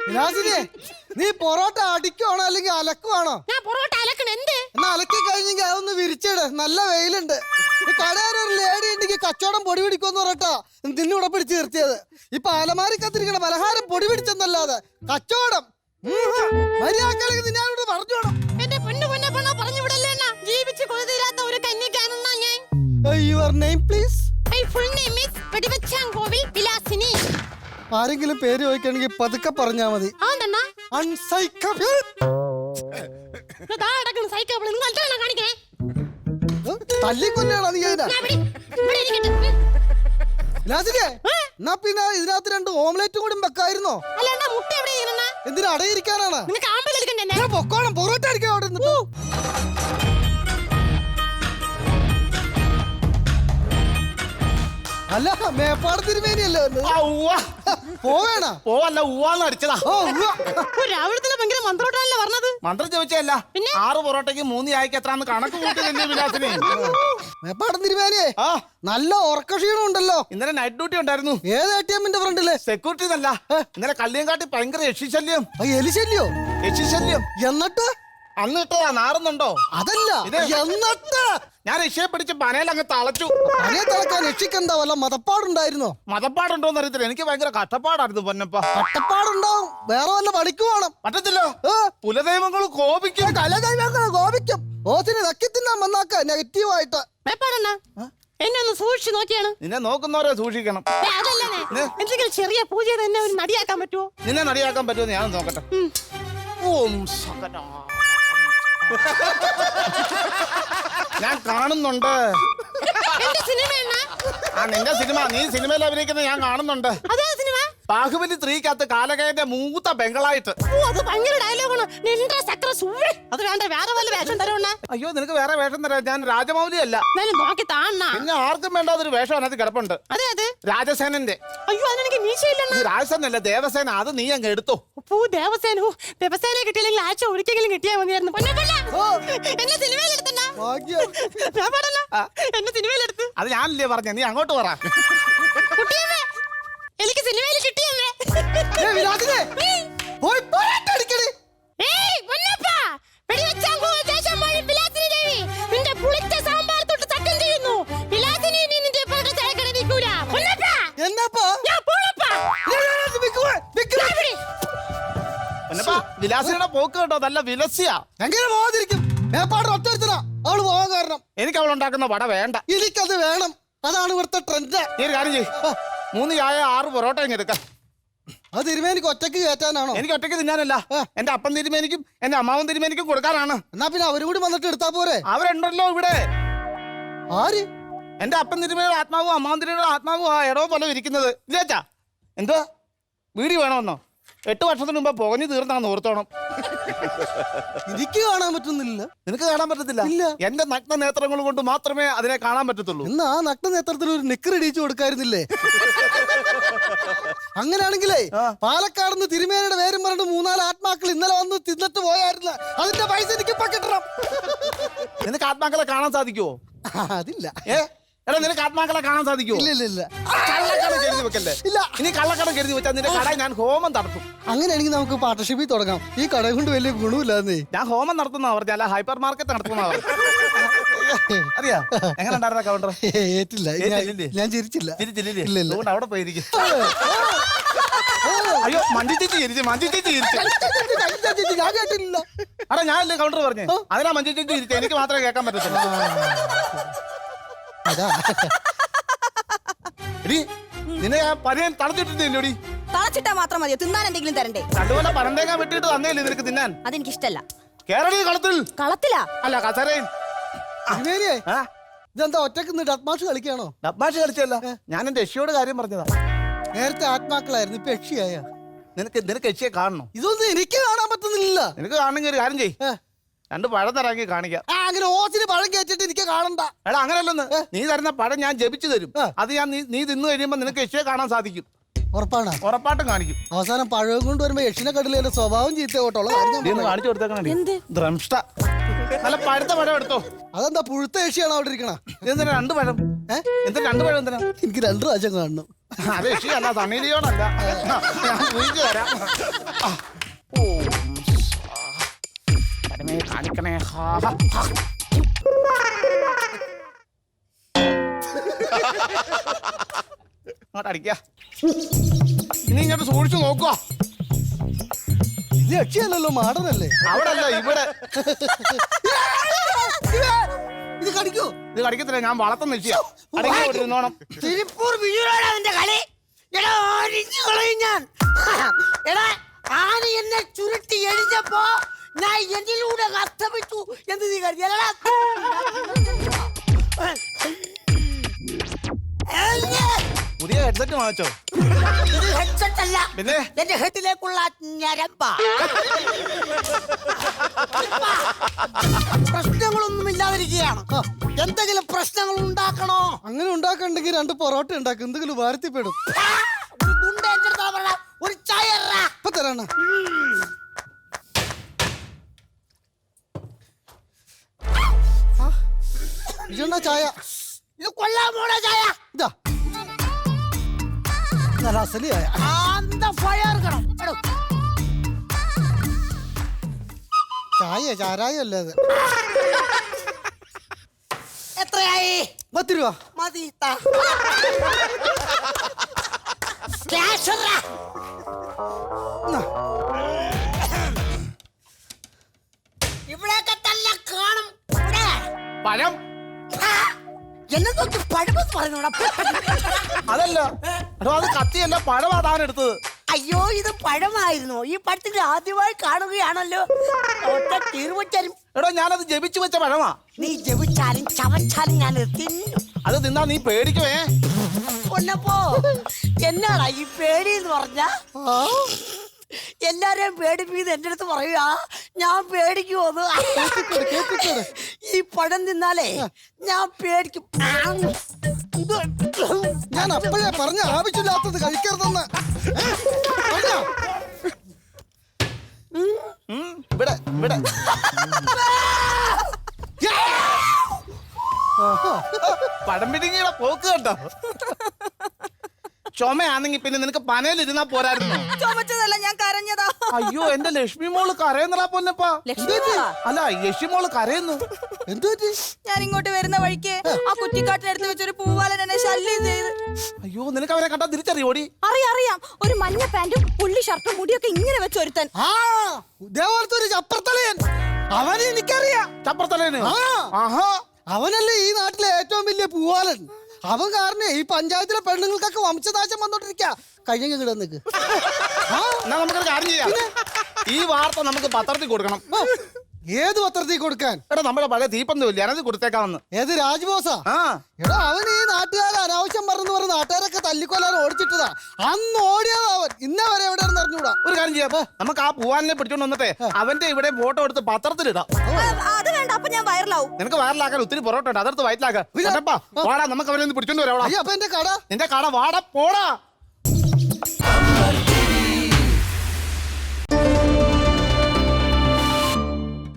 വിലാസിനെ നീ പൊറോട്ട അടിക്കുവാണോ അല്ലെങ്കിൽ അലക്കുവാണോ? ഞാൻ പൊറോട്ട അലക്കണ എന്ത്? എന്നാ അലക്കി കഴിഞ്ഞെങ്കിൽ അതൊന്ന് വിരിച്ചിട്, നല്ല വെയിലുണ്ട്. കടയൊരു ലേഡി ഉണ്ടെങ്കിൽ കച്ചവടം പൊടി പിടിക്കുമെന്ന് പറഞ്ഞിട്ടാ നിന്നിവിടെ പിടിച്ച് നിർത്തിയത്. ഇപ്പൊ അലമാരി കത്തിരിക്കണ പലഹാരം പൊടി പിടിച്ചെന്നല്ലാതെ കച്ചവടം മര്യാദക്ക് ഞാനിവിടെ പറഞ്ഞോണം. എന്റെ പൊന്നു പൊന്നപ്പണ പറഞ്ഞു വിടല്ലേ. ജീവിച്ച് കൊതിരാത്ത ഒരു കന്യകാണെന്നാ ഞാൻ. Your name please? My full name is Vedivachankovil Vilasini. ആരെങ്കിലും പേര് ചോദിക്കണമെങ്കിൽ പതുക്കെ പറഞ്ഞാ മതി. അൺസൈക്കബിൾ. തല്ലിക്കൊല്ലാണോ നീ? എന്നാ പിന്നെ ഇതിനകത്ത് 2 ഓംലെറ്റും കൂടി വെക്കായിരുന്നോ? എന്തിനാ അടയിരിക്കാനാണ്? പൊക്കോണം, പൊറോട്ട അടിക്കാൻ അവിടെ നിന്നിട്ട്. അല്ല മേപ്പാട് തിരുമേനിയല്ലോ പോവേണ പോവല്ല ഉവാന്ന് അടിച്ചതാ. രാവിലെ ഭയങ്കര മന്ത്രോട്ടാണല്ലോ പറഞ്ഞത്. മന്ത്രം ചോദിച്ചല്ല, 6 പൊറോട്ടയ്ക്ക് 3 ചായക്ക് എത്രാന്ന് കണക്ക് കൂട്ടില്ലേ വിലാസിനെ? മേപ്പാടം തിരുമേനിയെ നല്ല ഉറക്കക്ഷീണം ഉണ്ടല്ലോ. ഇന്നലെ നൈറ്റ് ഡ്യൂട്ടി ഉണ്ടായിരുന്നു. ഏത് ATM-ന്റെ ഫ്രണ്ടില്? സെക്യൂരിറ്റി നല്ല. ഇന്നലെ കള്ളിയങ്കാട്ടി ഭയങ്കര യക്ഷിശല്യം. എലിശല്യോ? യക്ഷിശല്യം. എന്നിട്ട് അന്ന് ഇട്ടതാ, നാറുന്നുണ്ടോ? അതല്ല, എന്നിട്ട് ഞാൻ രക്ഷയെ പിടിച്ച് പനയിൽ അങ്ങ് തളച്ചു. പനയെ തളക്കാൻ രക്ഷിക്കെന്താ വല്ല മതപ്പാടുണ്ടായിരുന്നോ? മതപ്പാടുണ്ടോന്ന് അറിയത്തില്ല, എനിക്ക് ഭയങ്കര കഷ്ടപ്പാടായിരുന്നു പൊന്നപ്പ. കഷ്ടപ്പാടുണ്ടാവും, വേറെ വല്ല പണിക്ക് പോണം. പറ്റത്തില്ലോ, കുലദൈവങ്ങൾ കോപിക്കും. കലദൈവങ്ങൾ കോപിക്കും. ഓസിന് നക്കി തിന്നാൻ വന്നാക്ക നെഗറ്റീവായിട്ട്. എന്നെ ഒന്ന് സൂക്ഷിച്ചു നോക്കിയാണ്. നിന്നെ നോക്കുന്നവരെ സൂക്ഷിക്കണം. എന്തെങ്കിലും ചെറിയ പൂജ തന്നെ ഒരു നടിയാക്കാൻ പറ്റുമോ? നിന്നെ നടിയാക്കാൻ പറ്റുമോ ഞാൻ നോക്കട്ടെ. ഓം സകന. ഞാൻ കാണുന്നുണ്ട്. നിന്റെ സിനിമ, നീ സിനിമയിൽ അഭിനയിക്കുന്നത് ഞാൻ കാണുന്നുണ്ട്. ബാഹുബലി 3-ക്കകത്ത് കാലകേന്റെ മൂത്ത ബംഗളായിട്ട്. അത് ഭയങ്കര ഡയലോഗാണ്. അത് വേണ്ട, വേറെ വല്ല വേഷം തരുന്ന. അയ്യോ, നിനക്ക് വേറെ വേഷം തരാം. ഞാൻ രാജമൗലി അല്ല. നോക്കി താണ. പിന്നെ ആർക്കും വേണ്ടാതൊരു വേഷം അതിനകത്ത് കിടപ്പുണ്ട്. രാജസേനന്റെ. അയ്യോ, അതെനിക്ക് മീശയില്ല. രാജസേനല്ല, ദേവസേന. അത് നീ അങ്ങ് എടുത്തോ. ദേവസേന ദേവസേന കിട്ടിയില്ലെങ്കിൽ ആഴ്ച ഒരിക്കലും കിട്ടിയാൽ മതിയായിരുന്നു. എന്നെ സിനിമയിലെടുത്ത എന്നെ സിനിമയിലെടുത്ത്. അത് ഞാനല്ലേ പറഞ്ഞ, നീ അങ്ങോട്ട് പറ. എനിക്ക് സിനിമയിൽ കിട്ടിയല്ലേ. വിലാസിയുടെ പോക്ക് കേട്ടോ, നല്ല വിലസിയാ. എങ്ങനെ പോകാതിരിക്കും? മേപ്പാട് ഒറ്റ അവള് പോകാൻ കാരണം എനിക്ക് അവൾ ഉണ്ടാക്കുന്ന വട വേണ്ട. എനിക്കത് വേണം, അതാണ് ഇവിടുത്തെ ട്രെൻഡ്. നീ ഒരു കാര്യം ചെയ്യ്, 3 ചായ 6 പൊറോട്ട ഇങ്ങ് എടുക്കാം. അത് തിരുമേനിക്ക് ഒറ്റയ്ക്ക് കയറ്റാനാണോ? എനിക്ക് ഒറ്റയ്ക്ക് തിന്നാനല്ല, എന്റെ അപ്പം തിരുമേനിക്കും എന്റെ അമ്മാവൻ തിരുമേനിക്കും കൊടുക്കാനാണ്. എന്നാ പിന്നെ അവരും കൂടി വന്നിട്ട് എടുത്താ പോരെ? അവരുണ്ടല്ലോ ഇവിടെ. ആര്? എന്റെ അപ്പം തിരുമേനിയുടെ ആത്മാവും അമ്മാവൻ തിരുമേനിയുടെ ആത്മാവും ആ ഇടവ പോലെ ഇരിക്കുന്നത്. ഇല്ലേച്ചാ, എന്തുവാ വീഡിയോ വേണമെന്നോ? 8 വർഷത്തിന് മുമ്പ് പുകഞ്ഞു തീർന്നാന്ന് ഓർത്തോണം. എനിക്ക് കാണാൻ പറ്റുന്നില്ല. നിനക്ക് കാണാൻ പറ്റത്തില്ല? എന്റെ നഗ്ന നേത്രങ്ങൾ കൊണ്ട് മാത്രമേ അതിനെ കാണാൻ പറ്റത്തുള്ളൂ. എന്നാ ആ നഗ്ന നേത്രത്തിൽ ഒരു നിക്കർ ഇടിച്ചു കൊടുക്കായിരുന്നില്ലേ? അങ്ങനെയാണെങ്കിലേ പാലക്കാട് നിന്ന് തിരുമേനിയുടെ പേരും പറഞ്ഞിട്ട് 3-4 ആത്മാക്കൾ ഇന്നലെ വന്ന് തിന്നിട്ട് പോയായിരുന്നു. അതിന്റെ പൈസ എനിക്ക് ഇപ്പൊ കിട്ടണം. നിനക്ക് ആത്മാക്കളെ കാണാൻ സാധിക്കുവോ? അതില്ല. എടാ, നിനക്ക് ആത്മാക്കളെ കാണാൻ സാധിക്കുമോ? ഇല്ല. കള്ളക്കട കരുതി വെക്കല്ലേ. ഇനി കള്ളക്കട കരുതി വെച്ചാൽ നിന്റെ കട ഞാൻ ഹോമം നടത്തും. അങ്ങനെയാണെങ്കിൽ നമുക്ക് പാർട്ണർഷിപ്പിൽ തുടങ്ങാം. ഈ കട കൊണ്ട് വലിയ ഗുണമില്ലാന്നേ. ഞാൻ ഹോമം നടത്തുന്ന പറഞ്ഞ ഹൈപ്പർ മാർക്കറ്റ് നടത്തുന്ന. അറിയാ എങ്ങനെ ഉണ്ടായിരുന്ന കൗണ്ടർ? ഏറ്റില്ല, ഞാൻ ചിരിച്ചില്ല. അതുകൊണ്ട് അവിടെ പോയിരിക്കും. അയ്യോ, മഞ്ജു ചേച്ചി ചിരിച്ചു. ഞാൻ കേട്ടില്ല. അടാ, ഞാനല്ലേ കൗണ്ടർ പറഞ്ഞേ, അതിനാ മഞ്ജു ചേച്ചി ചിരിച്ചു. എനിക്ക് മാത്രമേ കേൾക്കാൻ പറ്റത്തുള്ളൂ. നിന്നെ പനിയൻ തളച്ചിട്ടില്ലോടി? തളച്ചിട്ടാ മാത്രം മതിയോ? തിന്നാൻ എന്തെങ്കിലും തരണ്ടേ? രണ്ടുപോലെ പരന്തേങ്ങ വെട്ടിയിട്ട് തന്നേല്ലേ നിനക്ക് തിന്നാൻ? അതെനിക്ക് ഇഷ്ടല്ല. കേരളീയ കളത്തിലാ അല്ല, കസേരയിൽ. ഇതെന്താ ഒറ്റക്ക് ഡബ്മാഷ് കളിക്കാണോ? ഡബ്മാഷ് കളിച്ചല്ല, ഞാൻ എന്റെ യക്ഷിയോട് കാര്യം പറഞ്ഞതാ. നേരത്തെ ആത്മാക്കളായിരുന്നു, ഇപ്പൊ യക്ഷിയായ. നിനക്ക് യക്ഷിയെ കാണണം? ഇതൊന്നും എനിക്ക് കാണാൻ പറ്റുന്നില്ല. നിനക്ക് കാണണമെങ്കിൽ ഒരു കാര്യം ചെയ്യ്, 2 പഴം തരാങ്കി കാണിക്കാം. അങ്ങനെ ഓസിന് പഴം കയറ്റിട്ട് എനിക്ക് കാണണ്ട. എടാ, അങ്ങനെയല്ലെന്ന്. നീ തരുന്ന പഴം ഞാൻ ജപിച്ചു തരും. അത് ഞാൻ നീ തിന്നു കഴിയുമ്പോ നിനക്ക് യക്ഷിയെ കാണാൻ സാധിക്കും. ഉറപ്പാണ്? ഉറപ്പായിട്ടും കാണിക്കും. അവസാനം പഴവും കൊണ്ട് വരുമ്പോ യക്ഷിനെ കടലിന്റെ സ്വഭാവം ചീത്തയോട്ടുള്ള കാണിച്ചു കൊടുത്തേക്കണ. നല്ല പഴുത്ത പഴം എടുത്തോ. അതെന്താ പുഴുത്ത യക്ഷിയാണ് അവിടെ ഇരിക്കണ? എന്തിനാ 2 പഴം? എന്തിനാ 2 പഴം? എന്തിനാ? എനിക്ക് 2 പ്രാവശ്യം കാണണം. അത് യക്ഷിയല്ല, തണ്ണീലിയോടല്ല. ഞാൻ കുഴിച്ചു തരാം. ഓ പരമേ കാണിക്കണേ. അങ്ങോട്ട് അടിക്ക. ഇനി ഇങ്ങോട്ട് സൂക്ഷിച്ചു നോക്കുക. ഇത് യക്ഷിയല്ലല്ലോ, മാടനല്ലേ? അവിടെ അല്ല, ഇവിടെ. ഇത് കടിക്കോ? ഇത് കടിക്കത്തില്ല, ഞാൻ വളർത്തുന്ന യക്ഷിയാ. അടങ്ങി ഇരുന്നോണം. തിരുപ്പൂർ വിജയനാണ് അതിന്റെ കളി. എടാ അടിച്ചു കളയും ഞാൻ. എടാ ആന എന്നെ ചുരുട്ടി എഴുന്നപ്പോ ഞാൻ എന്നിലൂടെ അസ്തമിച്ചു എന്ന് നീ കരുതിയല്ലടാ. പുതിയ ഹെഡ്സെറ്റ് വാങ്ങിച്ചോ? ഇത് ഹെഡ്സെറ്റ് അല്ല, പിന്നെ എന്റെ ഹെഡിലേക്കുള്ള ഞരമ്പാ. പ്രശ്നങ്ങളൊന്നും ഇല്ലാതിരിക്കുകയാണ്. എന്തെങ്കിലും പ്രശ്നങ്ങൾ ഉണ്ടാക്കണോ? അങ്ങനെ ഉണ്ടാക്കണ്ടെങ്കിൽ 2 പൊറോട്ട ഉണ്ടാക്കും, എന്തെങ്കിലും വാരത്തിപ്പെടും. ഒരു ഗുണ്ട എന്റെ അടുത്ത് പറഞ്ഞ ഒരു ചായ ഇറ. ഇപ്പൊ തരാണ്. ഇതെന്താ ചായ? ഇത് കൊള്ളാൻ പോണ ചായ. ഇതാ നല്ല അസലി ചായ. ഫയർ കണം. ചായ ചാരായ അല്ലേ അത്? എത്രയായി? 10 രൂപ മതി. ക്യാഷ് ഇറ. എന്നാ. ഇവിടെയൊക്കെ തന്നെ കാണും. ഇവിടെ പഴം. എന്നെ നോക്കി പഴമെന്ന് പറഞ്ഞോടാ. അതല്ല, എടോ അത് കത്തിയല്ല, പഴമാ താൻ എടുത്തത്. അയ്യോ ഇത് പഴമായിരുന്നു. ഈ പഴത്തിൽ ആദ്യമായി കാണുകയാണല്ലോ. ഒറ്റ തീർവച്ചാലും എടോ ഞാനത് ജപിച്ചു വെച്ച പഴമാ. നീ ജപിച്ചാലും ചവച്ചാലും ഞാൻ തിന്നു. അത് തിന്നാ നീ പേടിക്കുവേ. കൊന്നപ്പോ എന്നാടാ ഈ പേടി എന്ന് പറഞ്ഞ? എല്ലാരെയും പേടിപ്പിന്ന് എന്റെ അടുത്ത് പറയുക ഞാൻ പേടിക്കുമോന്ന്. ഈ പഴം തിന്നാലേ ഞാൻ പേടിക്കും. ഞാൻ അപ്പോഴേ പറഞ്ഞ ആവശ്യമില്ലാത്തത് കഴിക്കരുതെന്ന്. ഇവിടെ ഇവിടെ പഴം പിടിങ്ങിയുടെ പോക്ക് കേട്ടോ. ചുമയാണെങ്കി പിന്നെ നിനക്ക് പനയിലിരുന്നാ പോരായിരുന്നു. ചുമച്ചതല്ല, ഞാൻ കരഞ്ഞതാ. അയ്യോ എന്റെ ലക്ഷ്മി മോള് കരയുന്നടാ പൊന്നപ്പാ. ലക്ഷ്മി അല്ല യക്ഷി മോള് കരയുന്നു. എന്തു പറ്റി? ഞാൻ ഇങ്ങോട്ട് വരുന്ന വഴിക്ക് ആ കുറ്റിക്കാട്ടിനടുത്ത് വെച്ചൊരു പൂവാലൻ എന്നെ ശല്യം ചെയ്ത്. അയ്യോ നിനക്ക് അവരെ കണ്ടാ തിരിച്ചറിയോടി? അറിയാം, ഒരു മഞ്ഞ പാന്റും പുള്ളി ഷർട്ടും മുടിയൊക്കെ ഇങ്ങനെ വെച്ചൊരുത്തൻ. ഇതേപോലത്തെ ഒരു ചപ്പർത്തലയൻ. അവനെ എനിക്കറിയാം. ചപ്പർത്തലേന്. ആ. ആഹാ അവനല്ലേ ഈ നാട്ടിലെ ഏറ്റവും വലിയ പൂവാലൻ. അവൻ കാരണം ഈ പഞ്ചായത്തിലെ പെണ്ണുങ്ങൾക്കൊക്കെ വംശനാശം വന്നോണ്ടിരിക്കാ. കഴിഞ്ഞ കിടന്നിക്ക്. എന്നാ നമുക്കൊരു കാര്യം ചെയ്യാം. ഈ വാർത്ത നമുക്ക് പത്രത്തിൽ കൊടുക്കണം. ഏത് പത്രത്തിൽ കൊടുക്കാൻ? എടാ നമ്മുടെ പഴയ തീപ്പന്തമില്ലേ, അതിനകത്ത് കൊടുത്തേക്കാമെന്ന്. ഏത് രാജ്ബോസാ? ആ എടാ അവൻ ഈ നാട്ടുകാരെ അനാവശ്യം പറഞ്ഞു പറഞ്ഞ് നാട്ടുകാരൊക്കെ തല്ലിക്കൊല്ലാൻ ഓടിച്ചിട്ടതാ. അന്ന് ഓടിയതാ അവൻ. ഇന്നേ വരെ എവിടെയാണെന്ന് അറിഞ്ഞൂടാ. ഒരു കാര്യം ചെയ്യാം, നമുക്ക് ആ പൂവാലിനെ പിടിച്ചോണ്ട് വന്നിട്ടേ അവന്റെ ഇവിടെ ഫോട്ടോ എടുത്ത് പത്രത്തിലിടാം. അത് വേണ്ട, അപ്പൊ ഞാൻ വൈറലാവും. നിനക്ക് വയറിലാക്കാൻ ഒത്തിരി പൊറോട്ട ഉണ്ട്, അതെടുത്ത് വയറ്റിലാക്കാം. വാടാ നമുക്ക് അവനെ ഒന്ന് പിടിച്ചോണ്ട് വരാം. അയ്യോ അപ്പൊ എന്റെ കട? നിന്റെ കട വാടാ പോടാ.